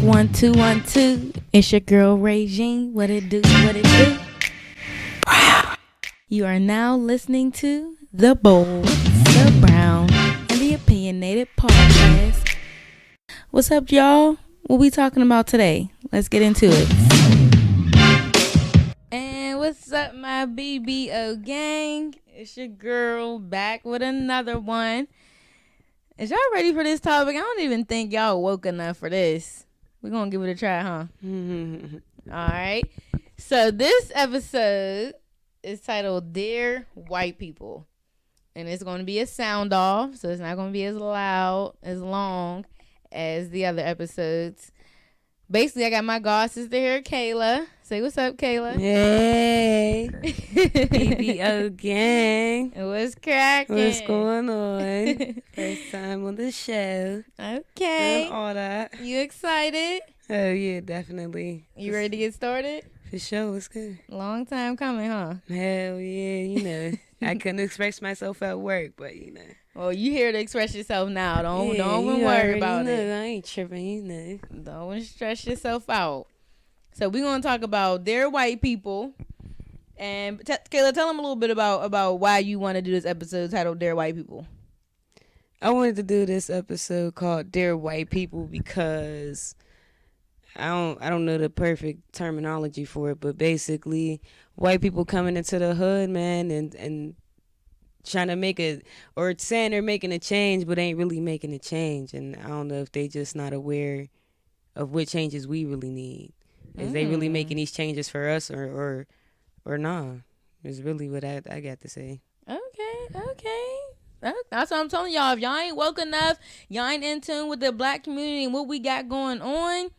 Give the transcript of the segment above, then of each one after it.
1 2 1 2. It's your girl Regine. What it do? What it do? You are now listening to The Bold, The Brown, and The Opinionated Podcast. What's up, y'all? What we talking about today? Let's get into it. And what's up, my BBO gang? It's your girl back with another one. Is y'all ready for this topic? I don't even think y'all woke enough for this. We're going to give it a try, huh? All right. So this episode is titled Dear White People. And it's going to be a sound off, so it's not going to be as loud, as long as the other episodes. Basically, I got my god sister here, Kayla. Say what's up, Kayla. Hey. BBO gang. What's cracking? What's going on? First time on the show. Okay. And all that. You excited? Oh, yeah, definitely. You ready to get started? For sure. What's good? Long time coming, huh? Hell yeah, I couldn't express myself at work, but Well, you here to express yourself now. Don't you even worry already about know. it. I ain't tripping, Don't stress yourself out. So we're going to talk about Dear White People. And Kayla, tell them a little bit about why you want to do this episode titled Dear White People. I wanted to do this episode called Dear White People because I don't know the perfect terminology for it, but basically white people coming into the hood, man, and trying to make it, or saying they're making a change, but ain't really making a change. And I don't know if they just not aware of what changes we really need. Is they really making these changes for us or nah? Is really what I got to say. Okay. That's what I'm telling y'all. If y'all ain't woke enough, y'all ain't in tune with the black community and what we got going on,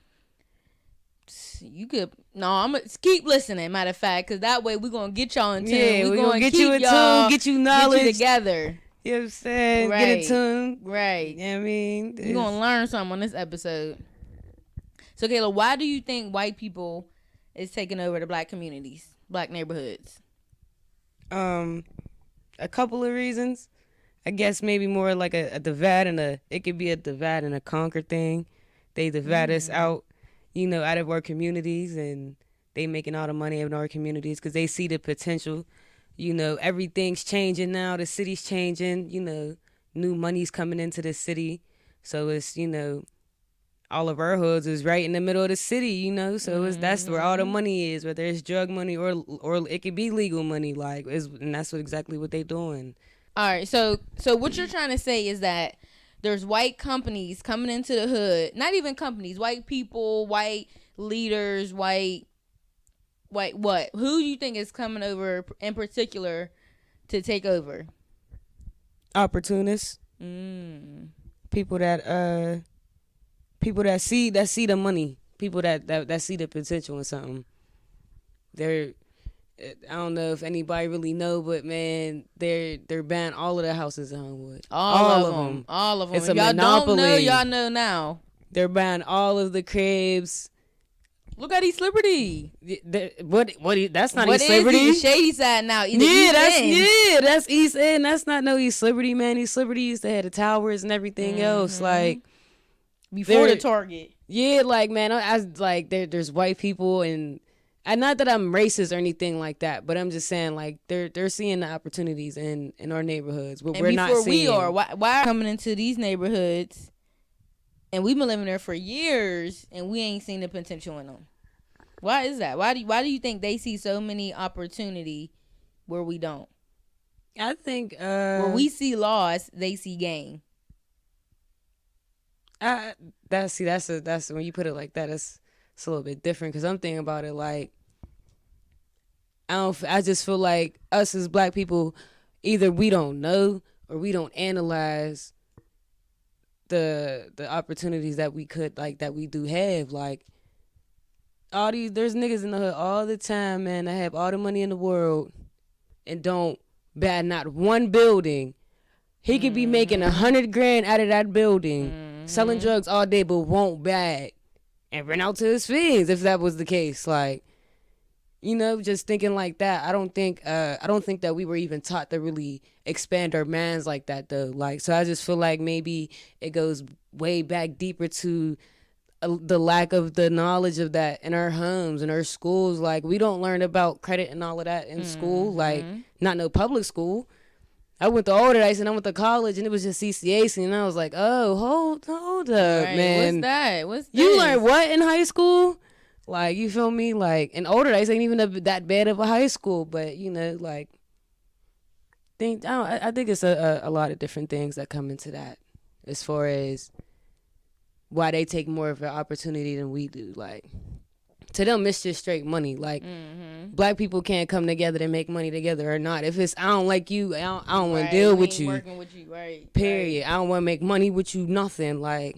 you could I'm gonna keep listening, matter of fact, because that way we're gonna get y'all in tune. Yeah, we're gonna get keep you in tune, get you knowledge, get you together. You know what I'm saying? Right. Get in tune. Right. You know what I mean? You're gonna learn something on this episode. So Kayla, why do you think white people is taking over the black communities, black neighborhoods? A couple of reasons. I guess maybe more like a divide it could be a divide and a conquer thing. They divide us out, out of our communities, and they making all the money out of our communities because they see the potential. Everything's changing now. The city's changing. New money's coming into the city. So it's, all of our hoods is right in the middle of the city, So that's where all the money is, whether it's drug money or it could be legal money, and that's exactly what they doing. All right, so what you're trying to say is that there's white companies coming into the hood, not even companies, white people, white leaders, white what? Who do you think is coming over in particular to take over? Opportunists. People that see the money. People that see the potential in something. I don't know if anybody really know, but man, they're buying all of the houses in Homewood. All of them. It's a y'all monopoly. Don't know, y'all know now. They're buying all of the cribs. Look at East Liberty. What? That's not East Liberty. Is Shady Side now? That's East End. That's not no East Liberty, man. East Liberty used to have the towers and everything else, before the Target. Yeah, man, there's white people and not that I'm racist or anything like that, but I'm just saying they're seeing the opportunities in our neighborhoods, but we're not seeing. We are. Why coming into these neighborhoods, and we've been living there for years, and we ain't seen the potential in them? Why is that? Why do you think they see so many opportunity where we don't? I think where we see loss, they see gain. That's when you put it like that, it's a little bit different because I'm thinking about it I just feel like us as black people, either we don't know or we don't analyze the opportunities that we could that we do have. There's niggas in the hood all the time, man, that have all the money in the world and don't buy not one building. He could be making $100,000 out of that building, selling drugs all day, but won't buy it and rent out to his fiends if that was the case. Just thinking like that. I don't think that we were even taught to really expand our minds like that though. So I just feel like maybe it goes way back deeper to the lack of the knowledge of that in our homes and our schools. Like, we don't learn about credit and all of that in school. Like, not no public school. I went to Alderdice and I went to college and it was just CCAC and I was like, oh, hold up, Right. man. What's that? What's this? You learned what in high school? Like, you feel me? Like, and Alderdice ain't even that bad of a high school, but you know, like, I think it's a lot of different things that come into that as far as why they take more of an opportunity than we do. Like, to them, it's just straight money. Like, black people can't come together and make money together or not. If it's, I don't like you, I don't want to deal with you. Working with you, right? Period. Right. I don't want to make money with you, nothing. Like,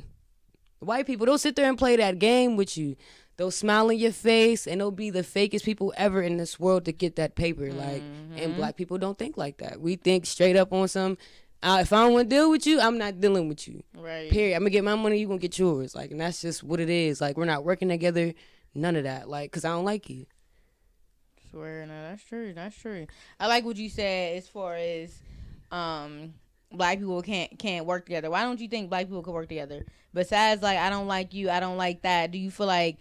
white people, they'll sit there and play that game with you. They'll smile in your face, and they'll be the fakest people ever in this world to get that paper. Like, and black people don't think like that. We think straight up on some, if I don't want to deal with you, I'm not dealing with you. Right. Period. I'm going to get my money, you going to get yours. Like, and that's just what it is. Like, we're not working together, none of that. Like, because I don't like you. Swear, no, that's true. That's true. I like what you said as far as black people can't work together. Why don't you think black people can work together? Besides, like, I don't like you, I don't like that. Do you feel like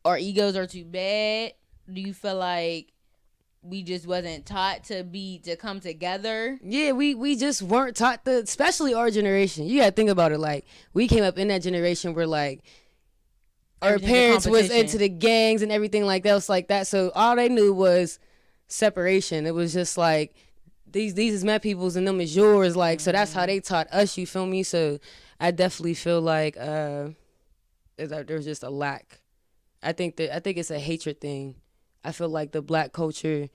our egos are too bad? Do you feel like we just wasn't taught to come together? Yeah, we just weren't taught especially our generation. You gotta think about it. Like, we came up in that generation where, like, our parents was into the gangs and everything like that. Was like that. So all they knew was separation. It was just like, these is my people's and them is yours. Like, so that's how they taught us, you feel me? So I definitely feel like there's just a lack. I think it's a hatred thing. I feel like the black culture,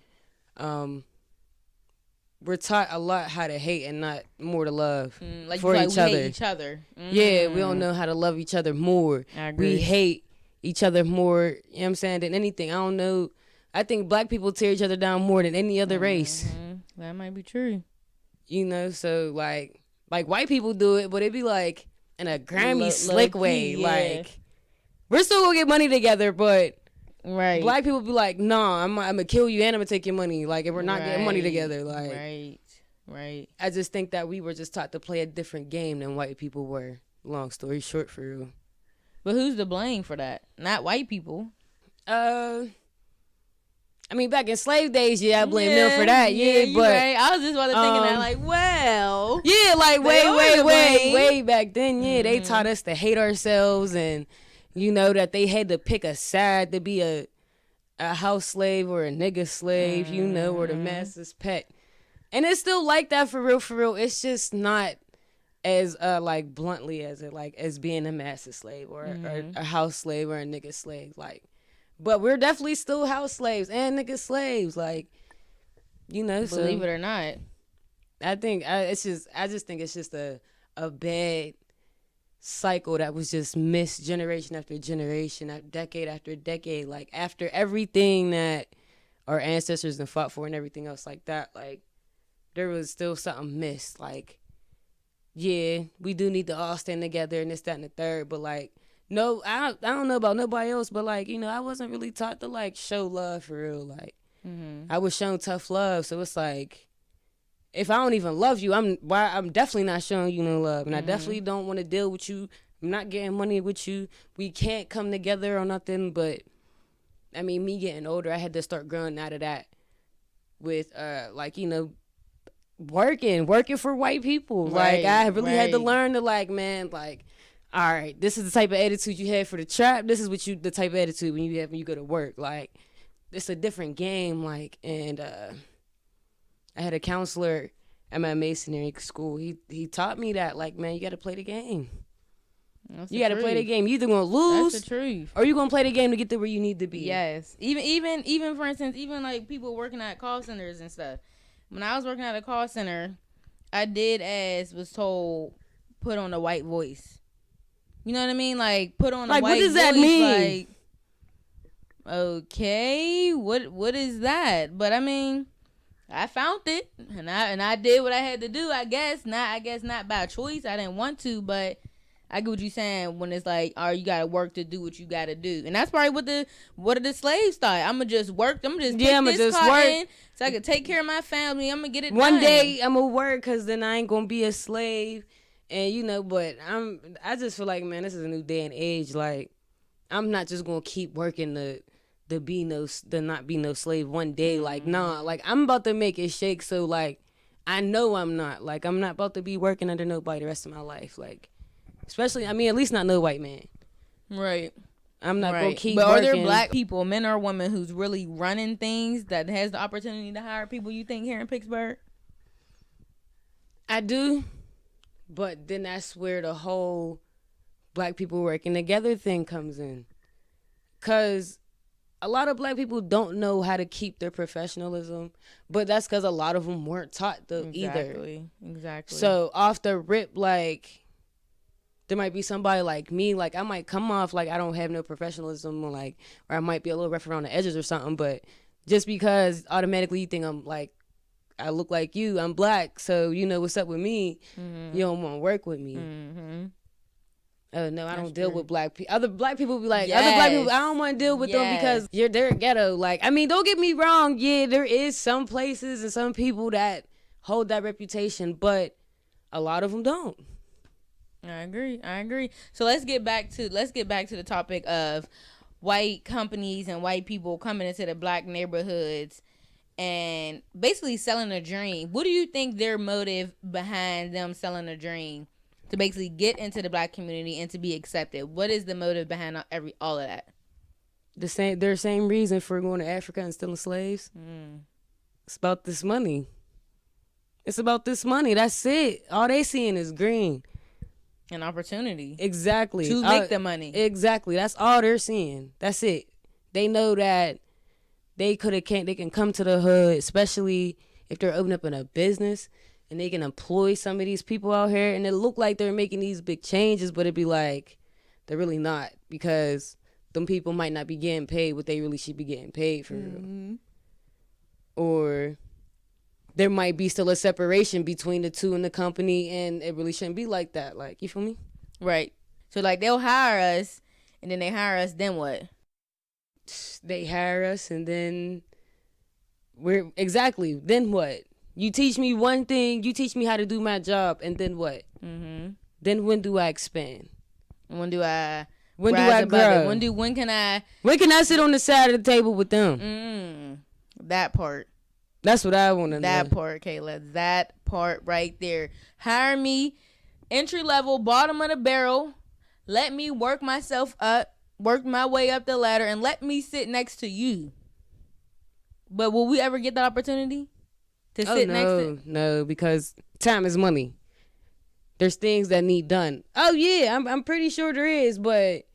we're taught a lot how to hate and not more to love like for like each we other. hate each other. Yeah, we don't know how to love each other more. I agree. We hate each other more, you know what I'm saying, than anything. I don't know. I think black people tear each other down more than any other race. That might be true. You know, so like white people do it, but it be like in a Grammy slick way. Yeah. Like, we're still gonna get money together, but right, black people be like, nah, I'm gonna kill you and I'm gonna take your money. Like, if we're not getting money together, like, right. I just think that we were just taught to play a different game than white people were. Long story short, for real. But who's to blame for that? Not white people. I mean, back in slave days, I blame them for that. Yeah, but right. I was just about to thinking that, like, well, yeah, like way way back then. Yeah, they taught us to hate ourselves, and you know that they had to pick a side to be a house slave or a nigga slave, you know, or the master's pet. And it's still like that for real, for real. It's just not as like bluntly as being a master slave or a house slave or a nigga slave, like. But we're definitely still house slaves and nigga slaves, like, you know. Believe it or not, I think I just think it's just a bad cycle that was just missed generation after generation, decade after decade. Like, after everything that our ancestors have fought for and everything else like that, like, there was still something missed. Like, yeah, we do need to all stand together and this, that, and the third, but like, no, I don't know about nobody else, but like, you know, I wasn't really taught to like show love for real. Like, I was shown tough love, so it's like, if I don't even love you, I'm definitely not showing you no love, and I definitely don't want to deal with you. I'm not getting money with you. We can't come together or nothing. But I mean, me getting older, I had to start growing out of that with like, you know, working for white people. Right, like, I really had to learn to, like, man, like, all right, this is the type of attitude you had for the trap. This is the type of attitude when you go to work. Like, it's a different game. Like, and I had a counselor at my masonry school. He taught me that, like, man, you got to play the game. You got to play the game. You either gonna lose, that's the truth, or you gonna play the game to get to where you need to be. Yes, even for instance, even like people working at call centers and stuff. When I was working at a call center, I did as was told, put on a white voice. You know what I mean? Like, put on a white voice. Like, what does that mean? Like, okay, what is that? But I mean, I found it, and I did what I had to do. I guess not by choice. I didn't want to, but I get what you're saying when it's like, oh, you gotta work to do what you gotta do, and that's probably what the slaves thought. I'm gonna just work. I'm gonna just pick this cotton so I can take care of my family. I'm gonna get it one done. day I'm gonna work, cause then I ain't gonna be a slave. And but I just feel like, man, this is a new day and age. Like, I'm not just gonna keep working to not be no slave one day. Like, nah, like I'm about to make it shake. So like, I know I'm not about to be working under nobody the rest of my life. Like, especially, I mean, at least not no white man. Right. I'm not gonna keep. But working. Are there black people, men or women, who's really running things that has the opportunity to hire people? You think here in Pittsburgh? I do, but then that's where the whole black people working together thing comes in, cause a lot of black people don't know how to keep their professionalism, but that's because a lot of them weren't taught either. Exactly. So off the rip, like, there might be somebody like me, like I might come off like I don't have no professionalism, or I might be a little rough around the edges or something, but just because automatically you think I'm like, I look like you, I'm black, so you know what's up with me, you don't want to work with me. Oh no, I don't deal with black people. Other black people be like, other black people, I don't want to deal with them because they're ghetto. Like, I mean, don't get me wrong. Yeah, there is some places and some people that hold that reputation, but a lot of them don't. I agree. So let's get back to the topic of white companies and white people coming into the black neighborhoods and basically selling a dream. What do you think their motive behind them selling a dream to basically get into the black community and to be accepted? What is the motive behind all of that? Their same reason for going to Africa and stealing slaves. It's about this money. It's about this money. That's it. All they seeing is green. An opportunity. Exactly. To make the money. Exactly. That's all they're seeing. That's it. They know that they can come to the hood, especially if they're opening up in a business, and they can employ some of these people out here, and it look like they're making these big changes, but it'd be like they're really not, because them people might not be getting paid what they really should be getting paid for real. Or there might be still a separation between the two in the company, and it really shouldn't be like that. Like, you feel me? Right. So like they'll hire us, and then they hire us, then what? They hire us, and then then what? You teach me one thing, you teach me how to do my job, and then what? Then when do I expand? When do I grow? When can I sit on the side of the table with them? That part. That's what I want to know. That part, Kayla. That part right there. Hire me, entry level, bottom of the barrel. Let me work myself up, work my way up the ladder, and let me sit next to you. But will we ever get that opportunity to sit next to? No, because time is money. There's things that need done. Oh yeah, I'm pretty sure there is, but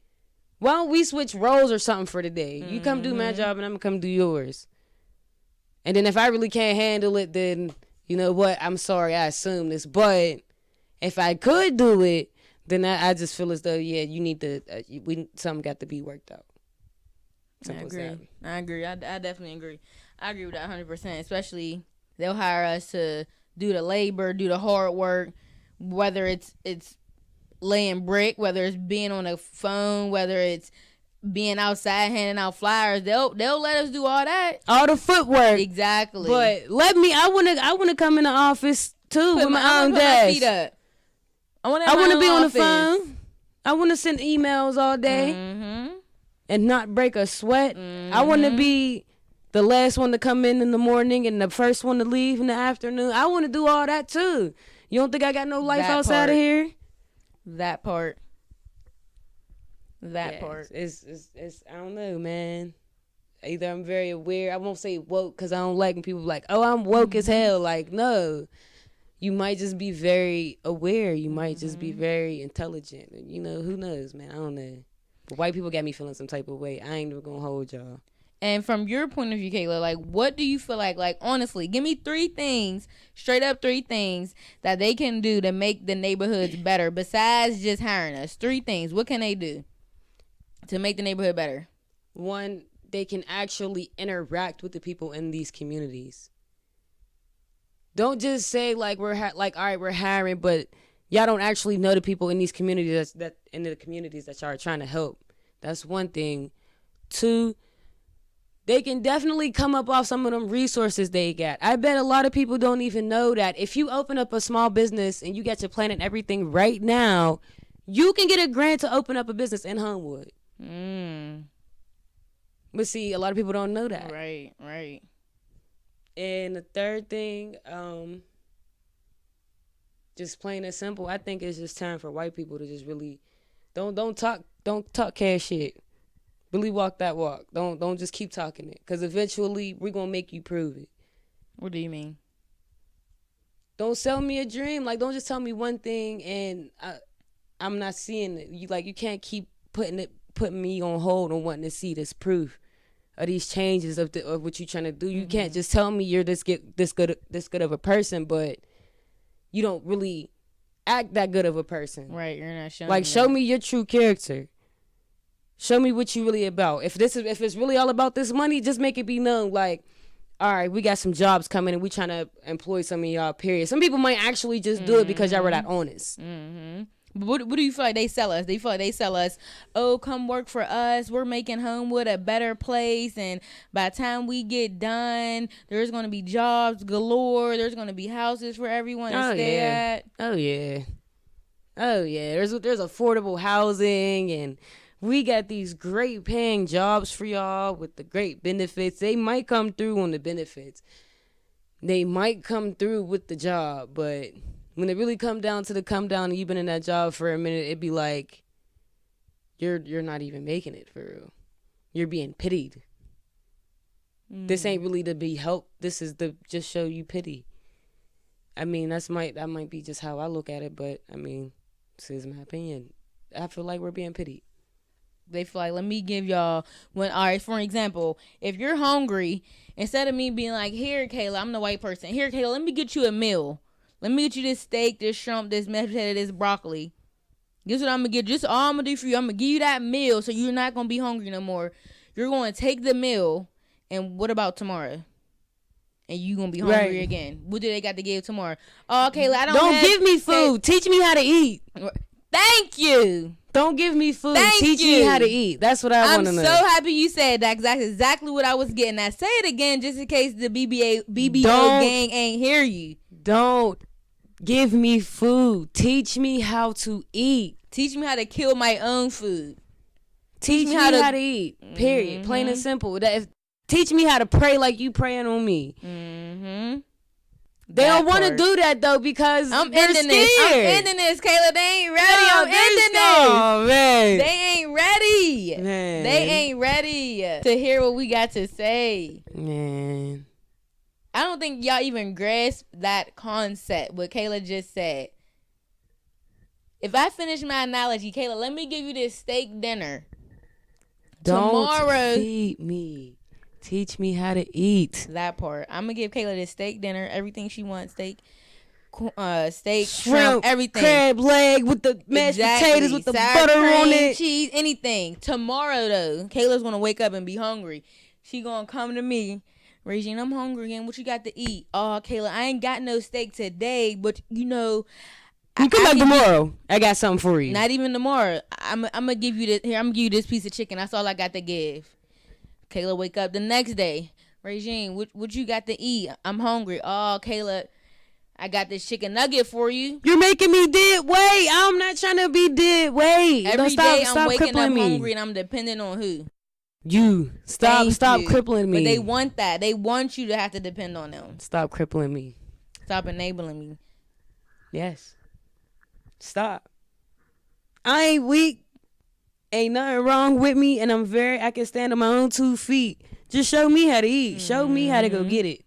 why don't we switch roles or something for the day? You come do my job, and I'm gonna come do yours. And then if I really can't handle it, then you know what? I'm sorry, I assume this. But if I could do it, then I just feel as though, you need to, something got to be worked out. Simple I agree. I definitely agree. I agree with that 100%. Especially they'll hire us to do the labor, do the hard work, whether it's laying brick, whether it's being on the phone, whether it's being outside handing out flyers. They'll let us do all that, all the footwork. Exactly. But I wanna come in the office too with my own desk. I want to be on the phone. I want to send emails all day and not break a sweat. I want to be the last one to come in the morning and the first one to leave in the afternoon. I want to do all that too. You don't think I got no life outside of here? That part. It's I don't know, man. Either I'm very aware. I won't say woke because I don't like when people be like, oh, I'm woke as hell. Like, no. You might just be very aware. You might just be very intelligent. You know, who knows, man? I don't know. But white people got me feeling some type of way. I ain't even gonna hold y'all. And from your point of view, Kayla, like, what do you feel like honestly, give me 3 things, straight up 3 things that they can do to make the neighborhoods better besides just hiring us. 3 things. What can they do to make the neighborhood better? 1, they can actually interact with the people in these communities. Don't just say like all right, we're hiring, but y'all don't actually know the people in these communities that y'all are trying to help. That's one thing. 2, they can definitely come up off some of them resources they got. I bet a lot of people don't even know that if you open up a small business and you got your plan and everything right now, you can get a grant to open up a business in Homewood. But see, a lot of people don't know that. Right. And the third thing, just plain and simple, I think it's just time for white people to just really don't talk cash shit. Really walk that walk. Don't just keep talking it, because eventually we're gonna make you prove it. What do you mean? Don't sell me a dream. Like, don't just tell me one thing and I'm not seeing it. You can't keep putting me on hold and wanting to see this proof of these changes of what you're trying to do. You can't just tell me you're this good of a person, but you don't really act that good of a person. Right, you're not showing. Like, show me your true character. Show me what you really about. If it's really all about this money, just make it be known. Like, all right, we got some jobs coming and we trying to employ some of y'all, period. Some people might actually just do it because y'all were that honest. But what do you feel like they sell us? They feel like they sell us, oh, come work for us. We're making Homewood a better place. And by the time we get done, there's going to be jobs galore. There's going to be houses for everyone to stay at. Oh, yeah. There's affordable housing, and we got these great paying jobs for y'all with the great benefits. They might come through on the benefits. They might come through with the job, but when it really come down and you've been in that job for a minute, it'd be like, you're not even making it for real. You're being pitied. This ain't really to be helped. This is to just show you pity. I mean, that might be just how I look at it, but I mean, this is my opinion. I feel like we're being pitied. They feel like, let me give y'all all right, for example, if you're hungry, instead of me being like, here, Kayla, I'm the white person. Here, Kayla, let me get you a meal. Let me get you this steak, this shrimp, this mashed potato, this broccoli. Guess what I'm going to get? Just all I'm going to do for you, I'm going to give you that meal so you're not going to be hungry no more. You're going to take the meal, and what about tomorrow? And you going to be hungry again. What do they got to give tomorrow? Oh, Kayla, I don't give me food. Teach me how to eat. Thank you. Don't give me food. Teach me how to eat. That's what I want to know. I'm so happy you said that, because that's exactly what I was getting at. Say it again just in case the BBO gang ain't hear you. Don't give me food. Teach me how to eat. Teach me how to kill my own food. Teach me how to eat. Period. Plain and simple. Teach me how to pray like you praying on me. They don't want to do that, though, because they're scared. I'm ending this, Kayla. They ain't ready. I'm ending this. Oh, man. They ain't ready. Man. They ain't ready to hear what we got to say. Man. I don't think y'all even grasp that concept, what Kayla just said. If I finish my analogy, Kayla, let me give you this steak dinner. Don't feed me. Teach me how to eat. That part. I'm going to give Kayla this steak dinner, everything she wants, steak, shrimp, everything. Crab leg with the mashed potatoes with the butter on it. Cheese, anything. Tomorrow, though, Kayla's going to wake up and be hungry. She going to come to me. Regine, I'm hungry again. What you got to eat? Oh, Kayla, I ain't got no steak today, but, you know. You come back tomorrow. I got something for you. Not even tomorrow. I'm going to give you this. Here, I'm going to give you this piece of chicken. That's all I got to give. Kayla wake up the next day. Regine, what you got to eat? I'm hungry. Oh, Kayla, I got this chicken nugget for you. You're making me dead weight. I'm not trying to be dead weight. Every day I'm waking up hungry and I'm dependent on who? You. Stop crippling me. But they want that. They want you to have to depend on them. Stop crippling me. Stop enabling me. Yes. Stop. I ain't weak. Ain't nothing wrong with me, and I can stand on my own 2 feet. Just show me how to eat. Show me how to go get it.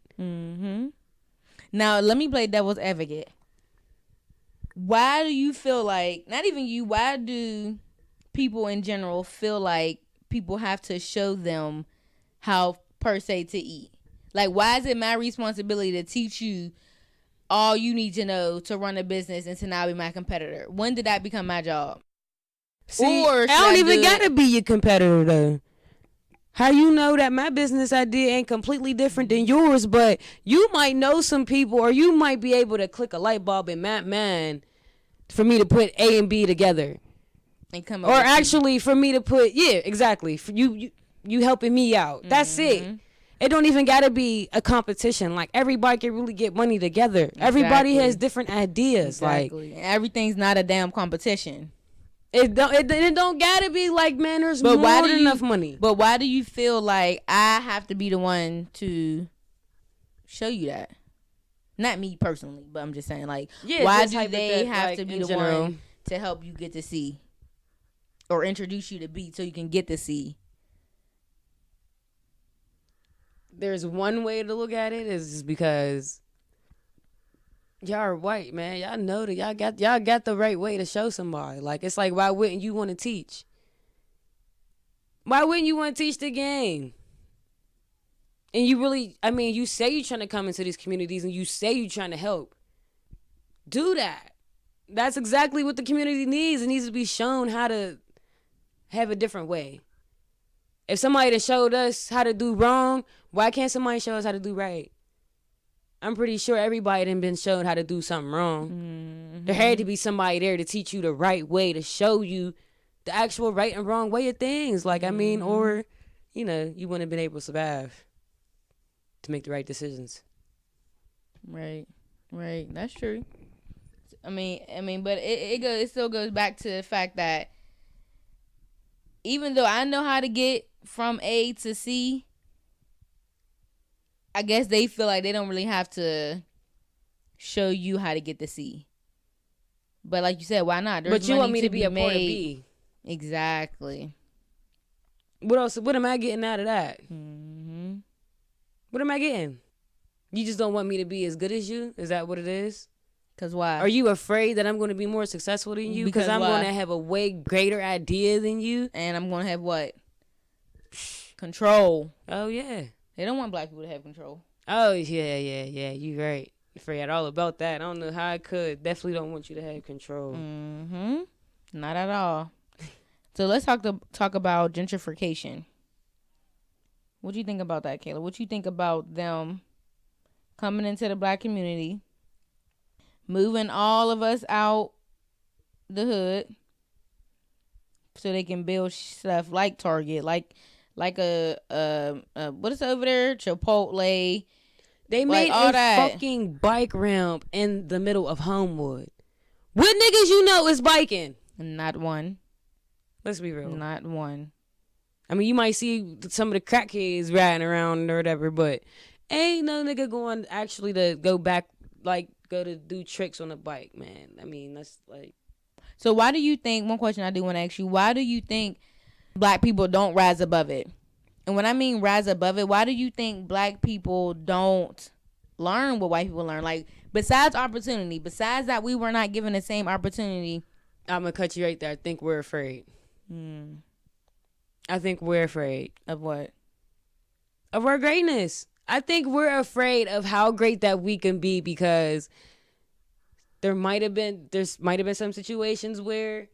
Now, let me play devil's advocate. Why do you feel like, not even you, why do people in general feel like people have to show them how, per se, to eat? Like, why is it my responsibility to teach you all you need to know to run a business and to not be my competitor? When did that become my job? See, I don't even gotta be your competitor, though. How you know that my business idea ain't completely different than yours, but you might know some people, or you might be able to click a light bulb in my mind for me to put A and B together. And come up or actually for me to put, yeah, exactly. For you you helping me out. That's it. It don't even gotta be a competition. Like, everybody can really get money together. Exactly. Everybody has different ideas. Exactly. Like, everything's not a damn competition. It don't gotta be like, man, there's more than enough money. But why do you feel like I have to be the one to show you that? Not me personally, but I'm just saying, like, why do they have to be the one to help you get to C or introduce you to B so you can get to C? There's one way to look at it, is because y'all are white, man. Y'all know that y'all got the right way to show somebody. Like, it's like, why wouldn't you want to teach? Why wouldn't you want to teach the game? And you really, I mean, you say you're trying to come into these communities and you say you're trying to help. Do that. That's exactly what the community needs. It needs to be shown how to have a different way. If somebody that showed us how to do wrong, why can't somebody show us how to do right? I'm pretty sure everybody done been shown how to do something wrong. Mm-hmm. There had to be somebody there to teach you the right way, to show you the actual right and wrong way of things. Like, I mean, or, you know, you wouldn't have been able to survive to make the right decisions. Right. That's true. I mean, but it still goes back to the fact that even though I know how to get from A to C, I guess they feel like they don't really have to show you how to get to C. But like you said, why not? But you want me to be a part of B. Exactly. What else? What am I getting out of that? Mm-hmm. What am I getting? You just don't want me to be as good as you? Is that what it is? Because why? Are you afraid that I'm going to be more successful than you? Because I'm going to have a way greater idea than you? And I'm going to have what? Control. Oh, yeah. They don't want black people to have control. Oh, yeah. You're right. I forgot all about that. I don't know how I could. Definitely don't want you to have control. Mm-hmm. Not at all. So let's talk about gentrification. What do you think about that, Kayla? What do you think about them coming into the black community, moving all of us out the hood so they can build stuff like Target, like a what is over there? Chipotle. They made a fucking bike ramp in the middle of Homewood. What niggas you know is biking? Not one. Let's be real. Not one. I mean, you might see some of the crackheads riding around or whatever, but ain't no nigga going actually to go back, like, go to do tricks on a bike, man. I mean, that's like... So why do you think, one question I do want to ask you, why do you think black people don't rise above it? And when I mean rise above it, why do you think black people don't learn what white people learn? Like, besides opportunity, besides that we were not given the same opportunity. I'm going to cut you right there. I think we're afraid. I think we're afraid. Of what? Of our greatness. I think we're afraid of how great that we can be, because there might have been some situations where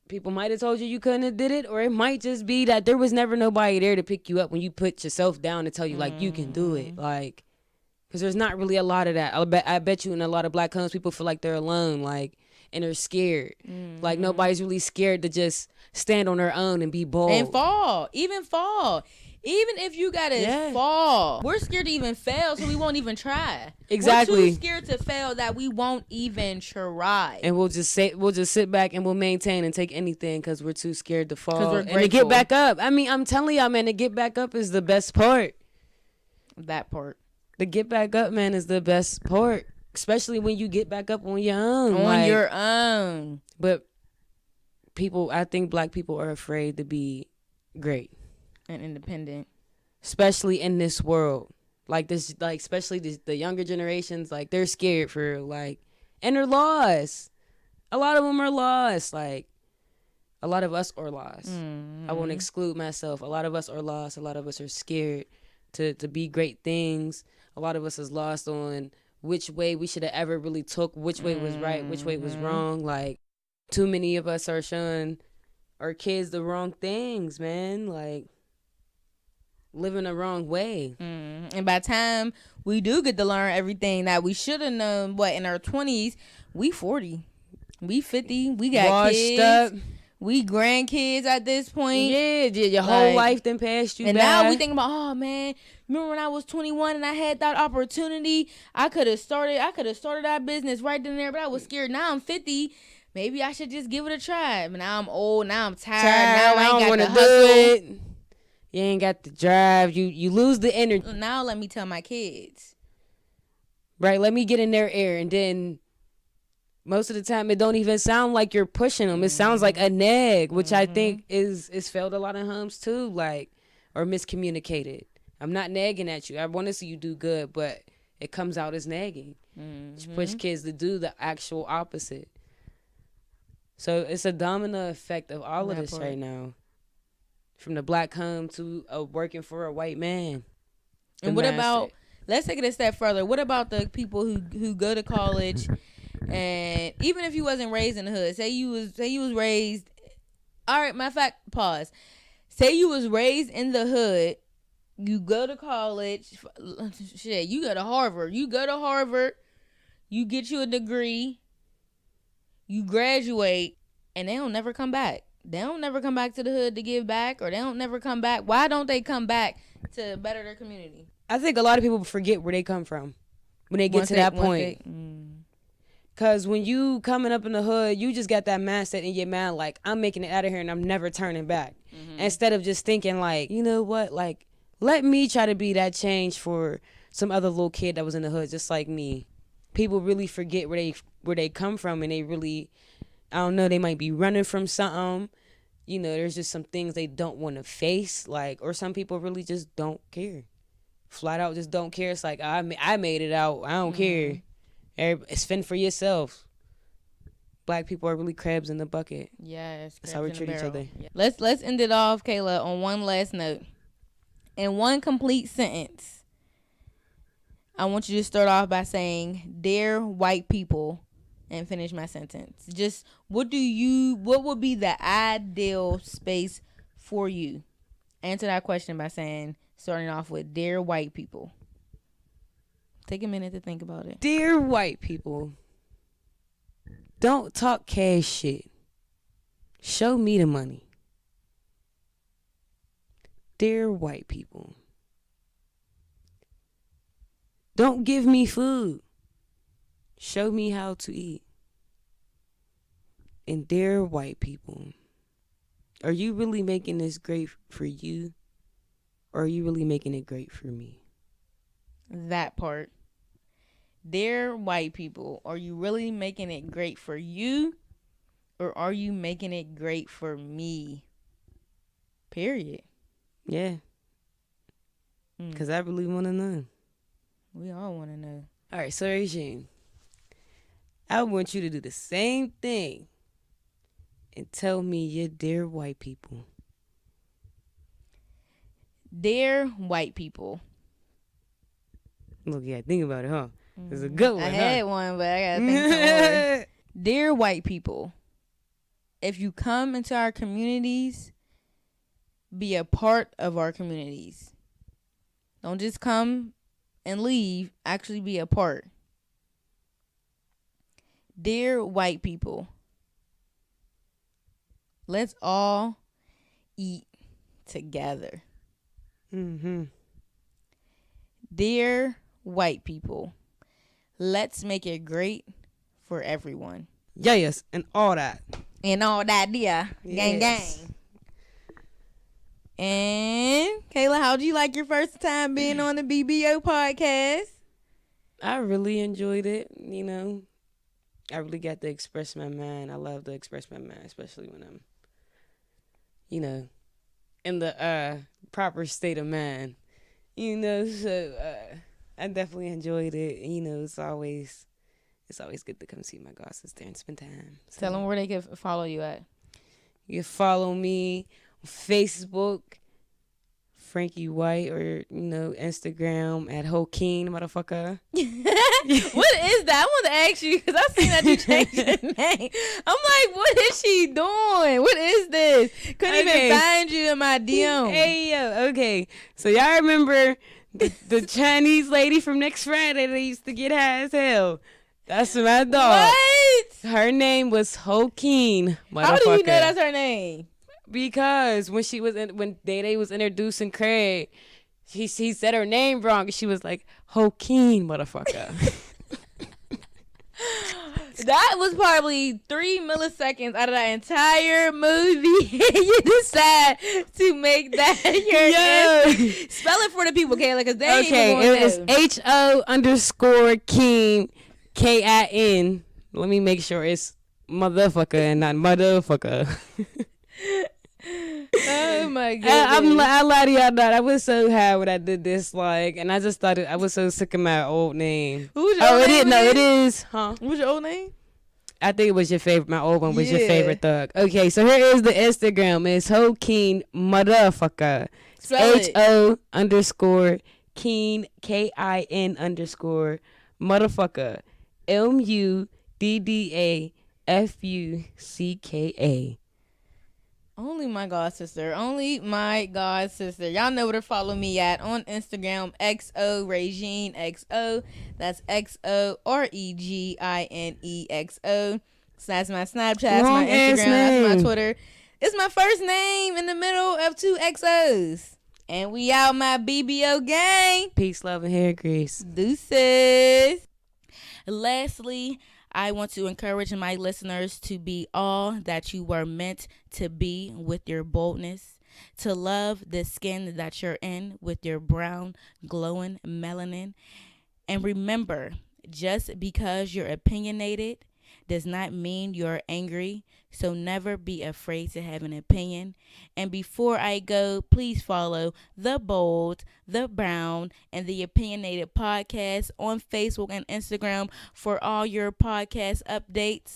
people might have told you couldn't have did it, or it might just be that there was never nobody there to pick you up when you put yourself down to tell you, like, you can do it. Like, because there's not really a lot of that. I bet you in a lot of black homes, people feel like they're alone, like, and they're scared. Like, nobody's really scared to just stand on their own and be bold. And fall. Even if you gotta fall. We're scared to even fail, so we won't even try. Exactly. We're too scared to fail that we won't even try. And we'll just sit back and we'll maintain and take anything because we're too scared to fall. We're and to get back up. I mean, I'm telling y'all, man, to get back up is the best part. That part. The get back up, man, is the best part. Especially when you get back up on your own. On your own. But I think black people are afraid to be great. And independent. Especially in this world. Like, this, like, especially the younger generations, like, they're scared for, like, and they're lost. A lot of them are lost. Like, a lot of us are lost. I won't exclude myself. A lot of us are lost. A lot of us are scared to be great things. A lot of us is lost on which way we should have ever really took, which way was right, which way was wrong. Like, too many of us are showing our kids the wrong things, man. Like, living the wrong way. And by the time we do get to learn everything that we should have known, in our 20s, we 40, we 50, we got washed kids, up. We grandkids at this point. Yeah, your whole life then passed you and by. now we think about, oh man, remember when I was 21 and I had that opportunity? I could have started that business right then and there, but I was scared. Now I'm 50. Maybe I should just give it a try. But now I'm old. Now I'm tired. Now I ain't got the hustle. You ain't got the drive. You lose the energy. Now let me tell my kids. Right, let me get in their ear, and then most of the time it don't even sound like you're pushing them. It sounds like a nag, which I think is failed a lot of homes too, like, or miscommunicated. I'm not nagging at you. I want to see you do good, but it comes out as nagging. You push kids to do the actual opposite. So it's a domino effect of all of this right now. From the black home to working for a white man. And what about, let's take it a step further. What about the people who go to college, and even if you wasn't raised in the hood, say you was raised, all right, matter of fact, pause. Say you was raised in the hood, you go to college, shit, you go to Harvard, you get you a degree, you graduate, and they don't never come back. They don't never come back to the hood to give back, or they don't never come back. Why don't they come back to better their community? I think a lot of people forget where they come from when they get to that point. Because when you coming up in the hood, you just got that mindset in your mind, like, I'm making it out of here and I'm never turning back. Instead of just thinking, like, you know what, like, let me try to be that change for some other little kid that was in the hood just like me. People really forget where they come from, and they really, I don't know, they might be running from something. You know, there's just some things they don't want to face, like, or some people really just don't care. Flat out just don't care. It's like, I made it out. I don't care. It's fend for yourself. Black people are really crabs in the bucket. Yes, that's how we treat each other. Yeah. Let's end it off, Kayla, on one last note. In one complete sentence, I want you to start off by saying, "Dear white people," and finish my sentence. Just what would be the ideal space for you? Answer that question by starting off with, "Dear white people." Take a minute to think about it. Dear white people, don't talk cash shit. Show me the money. Dear white people, don't give me food. Show me how to eat. And dear white people, are you really making this great for you? Or are you really making it great for me? That part. Dear white people, are you really making it great for you? Or are you making it great for me? Period. Yeah. Because I really want to know. We all want to know. All right, so Regine, I want you to do the same thing and tell me your dear white people. Dear white people. Look, yeah, think about it, huh? It's a good one. I had one, but I gotta think some more. Dear white people, if you come into our communities, be a part of our communities. Don't just come and leave. Actually be a part. Dear white people, let's all eat together. Dear white people, let's make it great for everyone. Yes, and all that. And all that, yeah. Gang, gang. And Kayla, how'd you like your first time being on the BBO podcast? I really enjoyed it. You know, I really got to express my mind. I love to express my mind, especially when I'm, you know, in the proper state of mind. You know, so I definitely enjoyed it. You know, it's always good to come see my gossip there and spend time. So, tell them where they can follow you at. You can follow me on Facebook, Frankie White, or, you know, Instagram at Hokeen, motherfucker. What is that? I want to ask you because I seen that you changed your name. I'm like, what is she doing? What is this? Couldn't even find you in my DM. Hey, yo, okay. So y'all remember the Chinese lady from Next Friday that used to get high as hell? That's my dog. What? Her name was Hokeen. How do you know that's her name? Because when Day Day was introducing Craig, he said her name wrong. She was like Hokeen, motherfucker. That was probably 3 milliseconds out of that entire movie. You decide to make that your answer. Spell it for the people, Kayla, because they ain't even going it was HO_Keen KIN. Let me make sure it's motherfucker and not motherfucker. Oh my god! I lie to y'all not. I was so high when I did this, and I just thought I was so sick of my old name. Who's your old name? It is. Huh? What's your old nname? I think it was your favorite. My old one was your favorite thug. Okay, so here is the Instagram. It's Hokeen motherfucker. HO_Keen KIN _motherfucker MUDDAFUCKA. Only my god sister. Y'all know where to follow me at on Instagram. XO XO. That's XOREGINEXO. So that's my Snapchat. That's my Instagram. That's my Twitter. It's my first name in the middle of 2 XOs. And we out, my BBO gang. Peace, love, and hair grease. Deuces. Lastly, I want to encourage my listeners to be all that you were meant to be with your boldness, to love the skin that you're in with your brown, glowing melanin. And remember, just because you're opinionated does not mean you're angry. So never be afraid to have an opinion. And before I go, please follow The Bold, The Brown, and The Opinionated Podcast on Facebook and Instagram for all your podcast updates.